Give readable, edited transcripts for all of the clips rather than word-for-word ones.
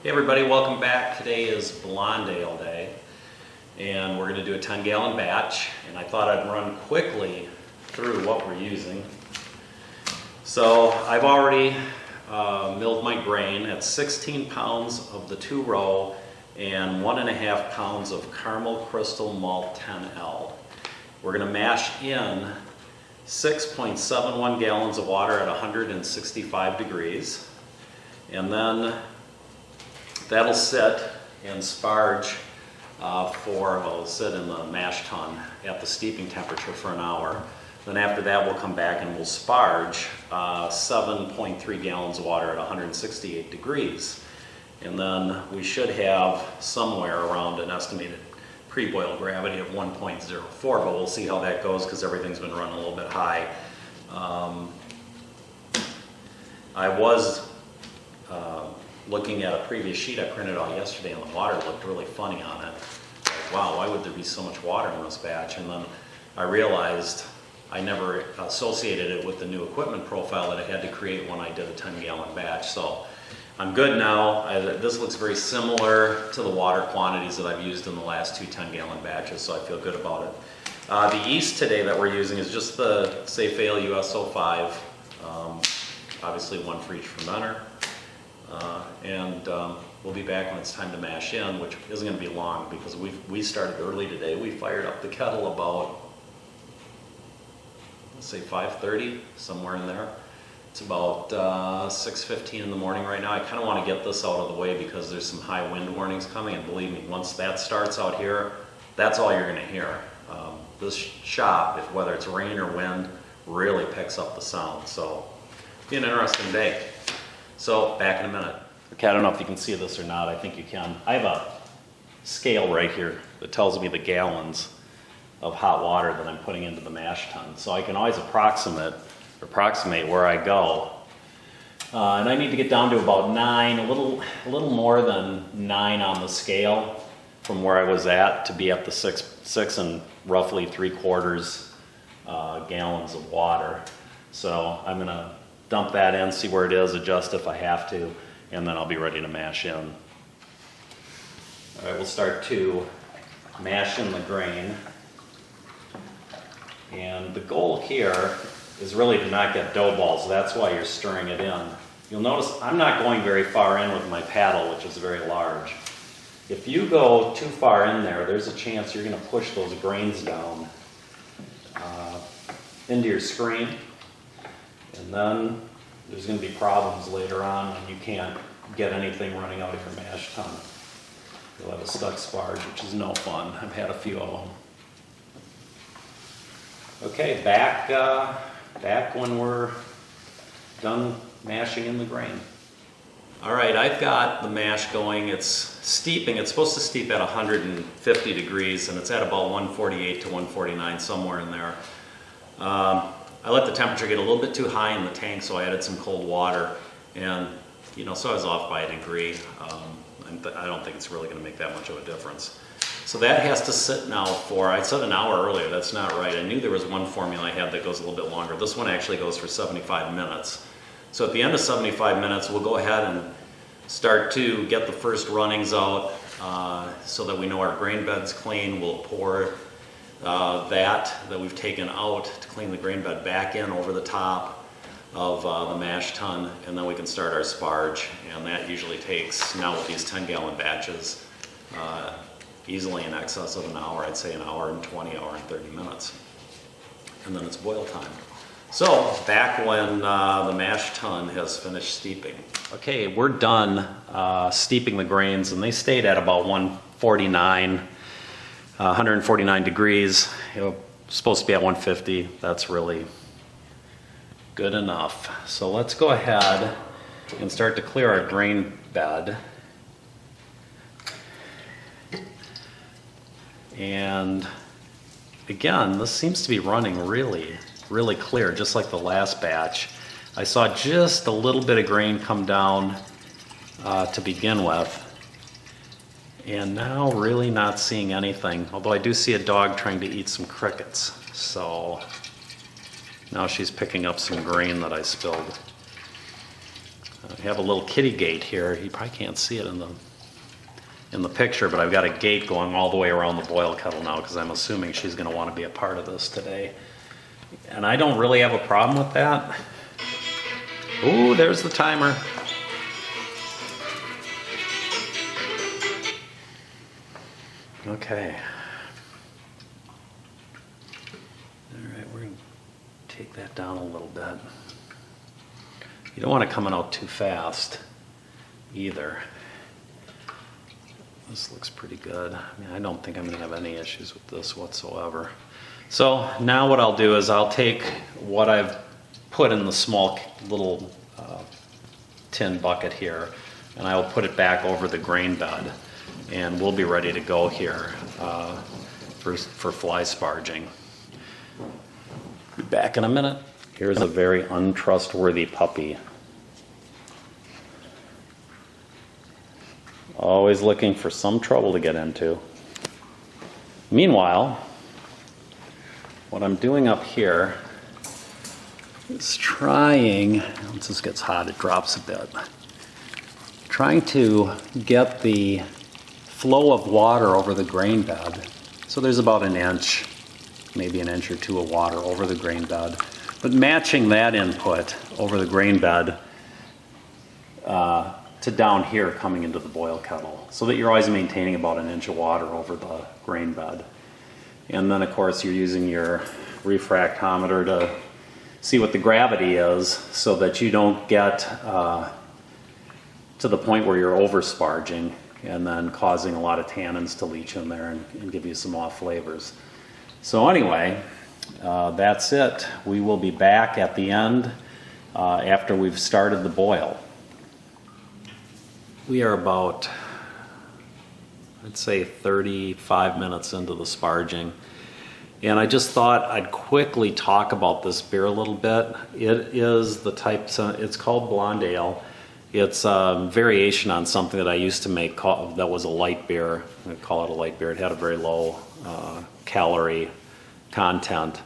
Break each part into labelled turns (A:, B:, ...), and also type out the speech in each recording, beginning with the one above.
A: Hey everybody, welcome back. Today is Blonde Ale Day and we're going to do a 10-gallon batch, and I thought I'd run quickly through what we're using. So I've already milled my grain at 16 pounds of the 2-row and 1.5 pounds of caramel crystal malt 10L. We're going to mash in 6.71 gallons of water at 165 degrees, and then that'll sit and sparge it'll sit in the mash tun at the steeping temperature for an hour. Then after that we'll come back and we'll sparge 7.3 gallons of water at 168 degrees. And then we should have somewhere around an estimated pre-boil gravity of 1.04, but we'll see how that goes because everything's been running a little bit high. I was looking at a previous sheet I printed out yesterday, and the water looked really funny on it. Like, wow, why would there be so much water in this batch? And then I realized I never associated it with the new equipment profile that I had to create when I did a 10-gallon batch. So I'm good now. This looks very similar to the water quantities that I've used in the last two 10-gallon batches, so I feel good about it. The yeast today that we're using is just the Safale US-05, obviously one for each fermenter. We'll be back when it's time to mash in, which isn't going to be long because we started early today. We fired up the kettle about, let's say 5:30, somewhere in there. It's about 6:15 in the morning right now. I kind of want to get this out of the way because there's some high wind warnings coming, and believe me, once that starts out here, that's all you're going to hear. This shop, whether it's rain or wind, really picks up the sound. So it'll be an interesting day. So back in a minute. Okay, I don't know if you can see this or not. I think you can. I have a scale right here that tells me the gallons of hot water that I'm putting into the mash tun. So I can always approximate where I go. And I need to get down to about 9, a little more than 9 on the scale from where I was at to be at the 6 and roughly 3/4 gallons of water. So I'm gonna dump that in, see where it is, adjust if I have to, and then I'll be ready to mash in. All right, we'll start to mash in the grain. And the goal here is really to not get dough balls. That's why you're stirring it in. You'll notice I'm not going very far in with my paddle, which is very large. If you go too far in there, there's a chance you're going to push those grains down into your screen. And then there's going to be problems later on when you can't get anything running out of your mash tun. You'll have a stuck sparge, which is no fun. I've had a few of them. Okay, back when we're done mashing in the grain. All right, I've got the mash going. It's steeping. It's supposed to steep at 150 degrees, and it's at about 148 to 149, somewhere in there. I let the temperature get a little bit too high in the tank, so I added some cold water, and so I was off by a degree. I don't think it's really going to make that much of a difference. So that has to sit now for, I said an hour earlier, that's not right. I knew there was one formula I had that goes a little bit longer. This one actually goes for 75 minutes. So at the end of 75 minutes, we'll go ahead and start to get the first runnings out so that we know our grain bed's clean. We'll pour that we've taken out to clean the grain bed back in over the top of the mash tun, and then we can start our sparge. And that usually takes, now with these 10-gallon batches, easily in excess of an hour. I'd say an hour and 20, hour and 30 minutes. And then it's boil time. So back when the mash tun has finished steeping. Okay, we're done steeping the grains, and they stayed at about 149 degrees. Supposed to be at 150. That's really good enough. So let's go ahead and start to clear our grain bed. And again, this seems to be running really clear, just like the last batch. I saw just a little bit of grain come down to begin with. And now really not seeing anything, although I do see a dog trying to eat some crickets. So now she's picking up some grain that I spilled. I have a little kitty gate here. You probably can't see it in the picture, but I've got a gate going all the way around the boil kettle now because I'm assuming she's going to want to be a part of this today. And I don't really have a problem with that. Ooh, there's the timer. Okay. All right, we're going to take that down a little bit. You don't want it coming out too fast either. This looks pretty good. I mean, I don't think I'm going to have any issues with this whatsoever. So now what I'll do is I'll take what I've put in the small little tin bucket here, and I will put it back over the grain bed, and we'll be ready to go here for fly sparging. Be back in a minute. Here's a very untrustworthy puppy. Always looking for some trouble to get into. Meanwhile, what I'm doing up here is trying, once this gets hot it drops a bit, trying to get the flow of water over the grain bed. So there's about an inch, maybe an inch or two of water over the grain bed, but matching that input over the grain bed to down here coming into the boil kettle, so that you're always maintaining about an inch of water over the grain bed. And then of course you're using your refractometer to see what the gravity is, so that you don't get to the point where you're over sparging and then causing a lot of tannins to leach in there and give you some off flavors. So anyway, that's it. We will be back at the end after we've started the boil. We are about, I'd say 35 minutes into the sparging. And I just thought I'd quickly talk about this beer a little bit. It is the type, it's called Blonde Ale. It's a variation on something that I used to make that was a light beer. I call it a light beer. It had a very low calorie content,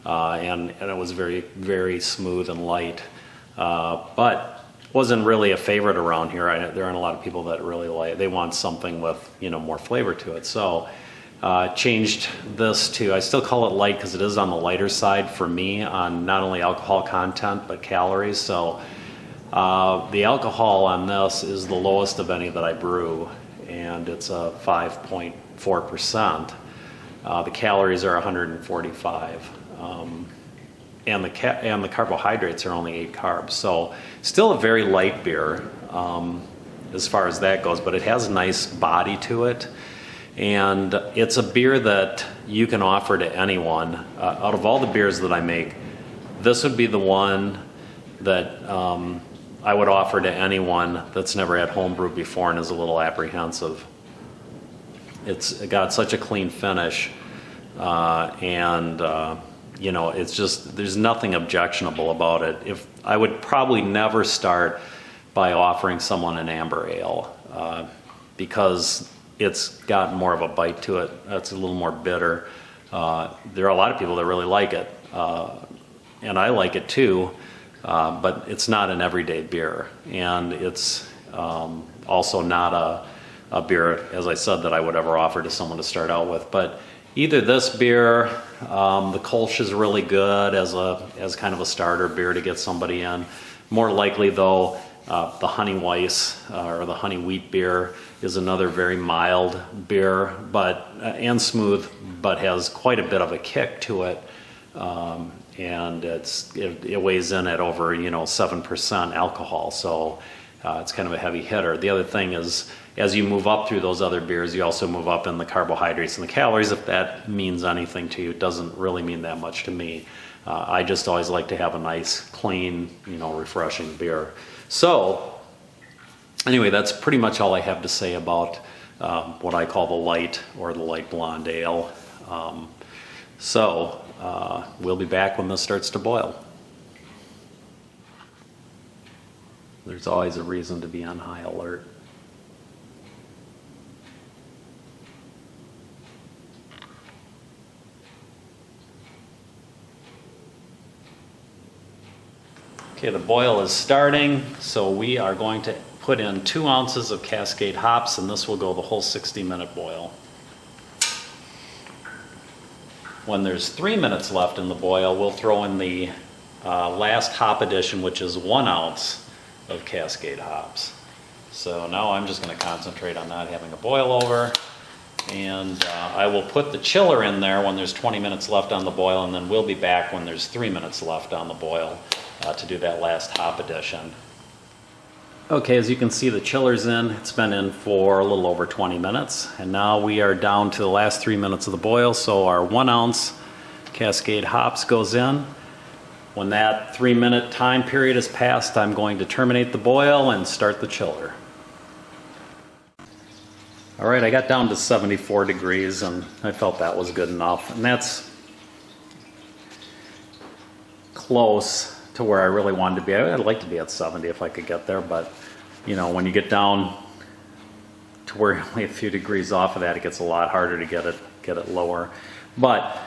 A: and it was very, very smooth and light. But wasn't really a favorite around here. There aren't a lot of people that really like. They want something with more flavor to it. So changed this to. I still call it light because it is on the lighter side for me on not only alcohol content but calories. So the alcohol on this is the lowest of any that I brew, and it's a 5.4%. The calories are 145. And the carbohydrates are only 8 carbs. So still a very light beer as far as that goes, but it has a nice body to it. And it's a beer that you can offer to anyone. Out of all the beers that I make, this would be the one that I would offer to anyone that's never had homebrew before and is a little apprehensive. It's got such a clean finish, it's just, there's nothing objectionable about it. If I would probably never start by offering someone an amber ale because it's got more of a bite to it. It's a little more bitter. There are a lot of people that really like it, and I like it too, but it's not an everyday beer, and it's also not a beer, as I said, that I would ever offer to someone to start out with. But either this beer, the Kolsch is really good as kind of a starter beer to get somebody in. More likely though, the Honey Weiss or the Honey Wheat beer is another very mild beer, and smooth, but has quite a bit of a kick to it. And it weighs in at over 7% alcohol, so it's kind of a heavy hitter. The other thing is, as you move up through those other beers, you also move up in the carbohydrates and the calories. If that means anything to you, it doesn't really mean that much to me. I just always like to have a nice, clean, refreshing beer. So, anyway, that's pretty much all I have to say about what I call the light or the light blonde ale. We'll be back when this starts to boil. There's always a reason to be on high alert. Okay, the boil is starting, so we are going to put in 2 ounces of Cascade hops, and this will go the whole 60-minute boil. When there's 3 minutes left in the boil, we'll throw in the last hop addition, which is 1 ounce of Cascade hops. So now I'm just going to concentrate on not having a boil over, and I will put the chiller in there when there's 20 minutes left on the boil, and then we'll be back when there's 3 minutes left on the boil to do that last hop addition. Okay, as you can see, the chiller's in. It's been in for a little over 20 minutes, and now we are down to the last 3 minutes of the boil, so our 1 ounce Cascade hops goes in. When that 3-minute time period is passed, I'm going to terminate the boil and start the chiller. All right, I got down to 74 degrees, and I felt that was good enough, and that's close to where I really wanted to be. I'd like to be at 70 if I could get there, but you know, when you get down to where you're only a few degrees off of that, it gets a lot harder to get it lower. But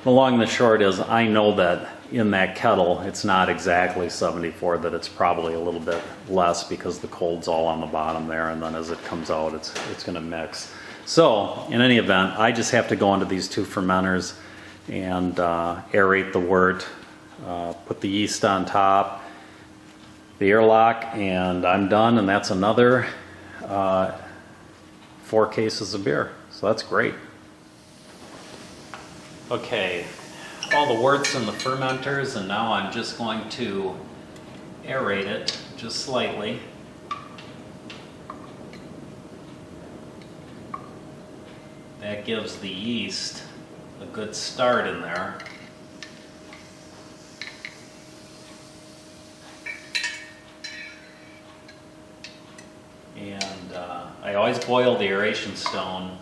A: the long and the short is, I know that in that kettle it's not exactly 74, that it's probably a little bit less because the cold's all on the bottom there, and then as it comes out it's going to mix. So in any event, I just have to go into these 2 fermenters and aerate the wort, put the yeast on top, the airlock, and I'm done, and that's another 4 cases of beer. So that's great. Okay, all the wort's in the fermenters, and now I'm just going to aerate it just slightly. That gives the yeast a good start in there. And I always boil the aeration stone,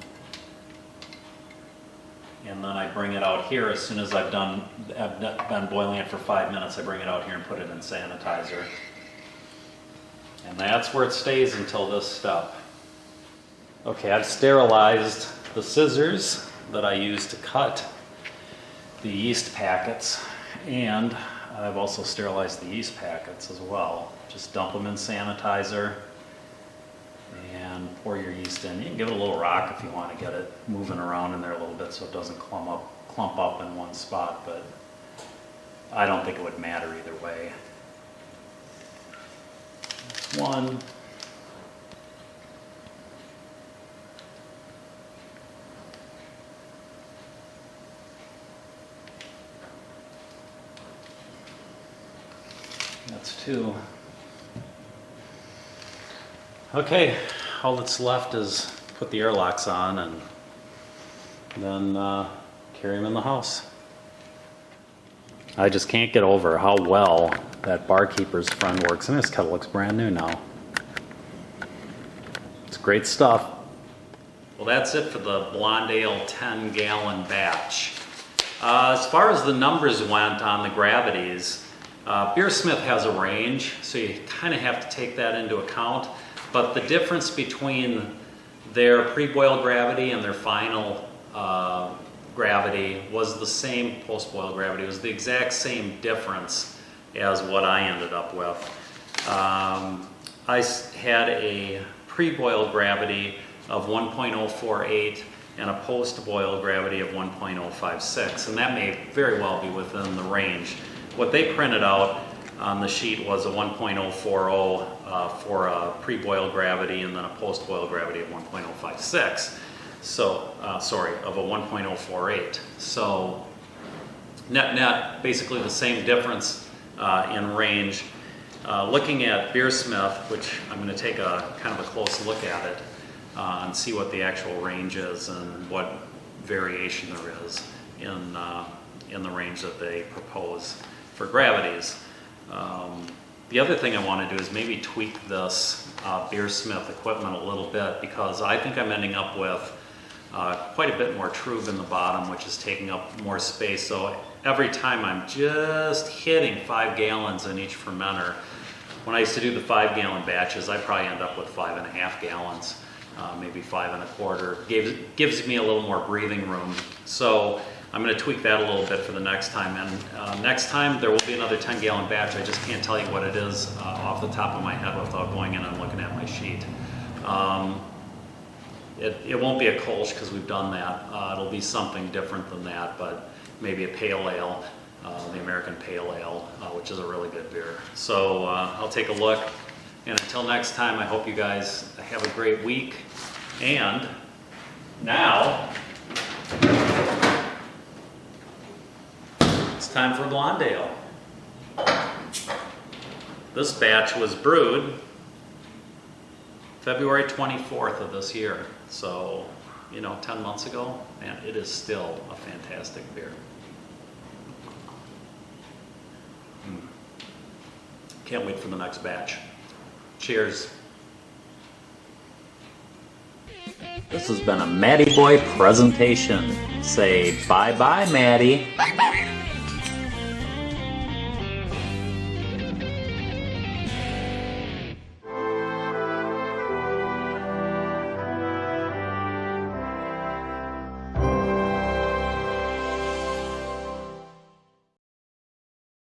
A: and then I bring it out here as soon as I've been boiling it for 5 minutes. I bring it out here and put it in sanitizer, and that's where it stays until this step. Okay, I've sterilized the scissors that I use to cut the yeast packets, and I've also sterilized the yeast packets as well. Just dump them in sanitizer and pour your yeast in. You can give it a little rock if you want to get it moving around in there a little bit so it doesn't clump up in one spot, but I don't think it would matter either way. That's one. That's 2. Okay, all that's left is put the airlocks on and then carry them in the house. I just can't get over how well that barkeeper's friend works, and this kettle looks brand new now. It's great stuff. Well, that's it for the Blonde Ale 10-gallon batch. As far as the numbers went on the gravities, Beersmith has a range, so you kind of have to take that into account. But the difference between their pre-boil gravity and their final gravity was the same, post-boil gravity, was the exact same difference as what I ended up with. I had a pre-boil gravity of 1.048 and a post-boil gravity of 1.056, and that may very well be within the range. What they printed out on the sheet was a 1.040 for a pre-boil gravity, and then a post-boil gravity of 1.056. So, of a 1.048. So, net, basically the same difference in range. Looking at Beersmith, which I'm going to take a kind of a close look at it and see what the actual range is and what variation there is in the range that they propose for gravities. The other thing I want to do is maybe tweak this Beersmith equipment a little bit, because I think I'm ending up with quite a bit more trub in the bottom, which is taking up more space. So every time I'm just hitting 5 gallons in each fermenter. When I used to do the 5-gallon batches, I probably end up with 5.5 gallons, maybe 5 1/4. Gives me a little more breathing room. So I'm going to tweak that a little bit for the next time, and next time there will be another 10-gallon batch. I just can't tell you what it is off the top of my head without going in and looking at my sheet. It won't be a Kolsch because we've done that. It'll be something different than that, but maybe a pale ale, the American Pale Ale, which is a really good beer. So I'll take a look, and until next time, I hope you guys have a great week. And now, it's time for Blonde Ale. This batch was brewed February 24th of this year. So, 10 months ago, man, it is still a fantastic beer. Can't wait for the next batch. Cheers. This has been a Matty Boy presentation. Say bye-bye, Matty. Bye-bye.